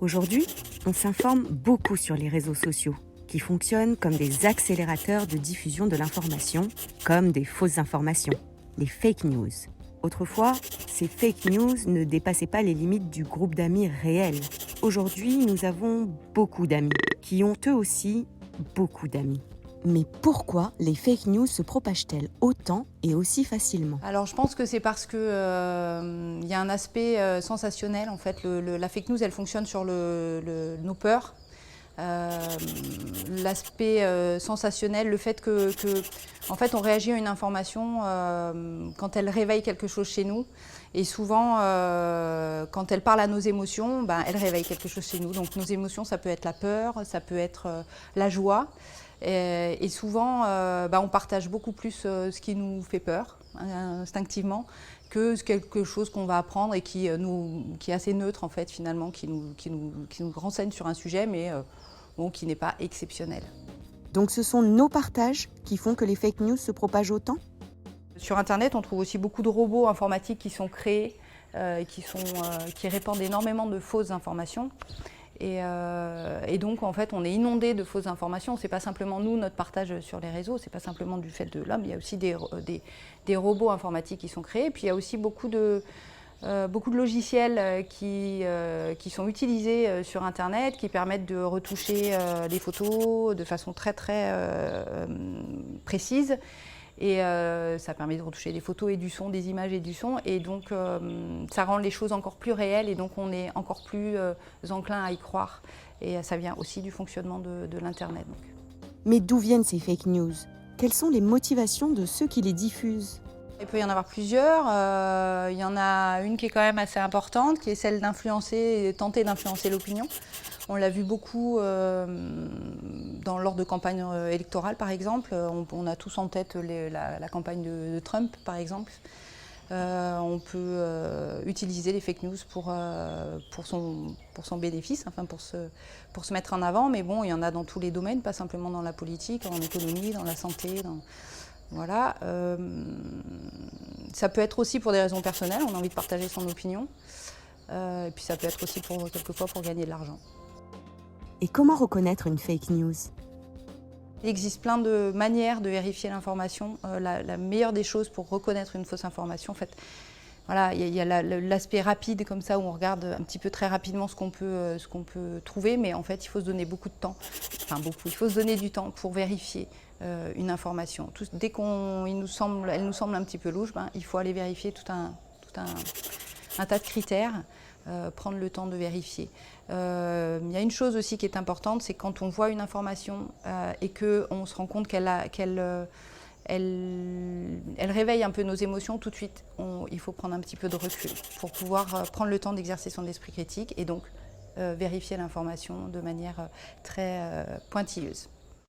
Aujourd'hui, on s'informe beaucoup sur les réseaux sociaux, qui fonctionnent comme des accélérateurs de diffusion de l'information, comme des fausses informations, les fake news. Autrefois, ces fake news ne dépassaient pas les limites du groupe d'amis réel. Aujourd'hui, nous avons beaucoup d'amis, qui ont eux aussi beaucoup d'amis. Mais pourquoi les fake news se propagent-elles autant et aussi facilement ? Alors je pense que c'est parce que y a un aspect sensationnel en fait. La fake news elle fonctionne sur nos peurs. L'aspect sensationnel, le fait que en fait on réagit à une information quand elle réveille quelque chose chez nous. Et souvent, quand elle parle à nos émotions, elle réveille quelque chose chez nous. Donc nos émotions, ça peut être la peur, ça peut être la joie. Et souvent, on partage beaucoup plus ce qui nous fait peur, instinctivement, que quelque chose qu'on va apprendre et qui est assez neutre, en fait, finalement, qui nous renseigne sur un sujet, mais qui n'est pas exceptionnel. Donc ce sont nos partages qui font que les fake news se propagent autant ? Sur Internet, on trouve aussi beaucoup de robots informatiques qui sont créés, qui répandent énormément de fausses informations. Et donc, en fait, on est inondé de fausses informations. C'est pas simplement nous, notre partage sur les réseaux, c'est pas simplement du fait de l'homme. Il y a aussi des robots informatiques qui sont créés. Puis il y a aussi beaucoup de logiciels qui sont utilisés sur Internet, qui permettent de retoucher les photos de façon très très précise. Et ça permet de retoucher des photos et du son, des images et du son. Et donc, ça rend les choses encore plus réelles et donc on est encore plus enclin à y croire. Et ça vient aussi du fonctionnement de l'Internet. Donc. Mais d'où viennent ces fake news ? Quelles sont les motivations de ceux qui les diffusent ? Il peut y en avoir plusieurs. Il y en a une qui est quand même assez importante, qui est celle tenter d'influencer l'opinion. On l'a vu beaucoup lors de campagnes électorales, par exemple. On a tous en tête la campagne de Trump, par exemple. On peut utiliser les fake news pour son bénéfice, enfin pour se mettre en avant. Mais bon, il y en a dans tous les domaines, pas simplement dans la politique, en économie, dans la santé. Voilà. Ça peut être aussi pour des raisons personnelles, on a envie de partager son opinion. Et puis ça peut être aussi quelquefois pour gagner de l'argent. Et comment reconnaître une fake news ? Il existe plein de manières de vérifier l'information. La meilleure des choses pour reconnaître une fausse information, en fait, voilà, il y a l'aspect rapide comme ça où on regarde un petit peu très rapidement ce qu'on peut trouver, mais en fait il faut se donner beaucoup de temps, il faut se donner du temps pour vérifier une information. Dès qu'elle nous semble un petit peu louche, il faut aller vérifier tout un tas de critères, prendre le temps de vérifier. Il y a une chose aussi qui est importante, c'est quand on voit une information et qu'on se rend compte qu'elle réveille un peu nos émotions, tout de suite, il faut prendre un petit peu de recul pour pouvoir prendre le temps d'exercer son esprit critique et donc vérifier l'information de manière très pointilleuse.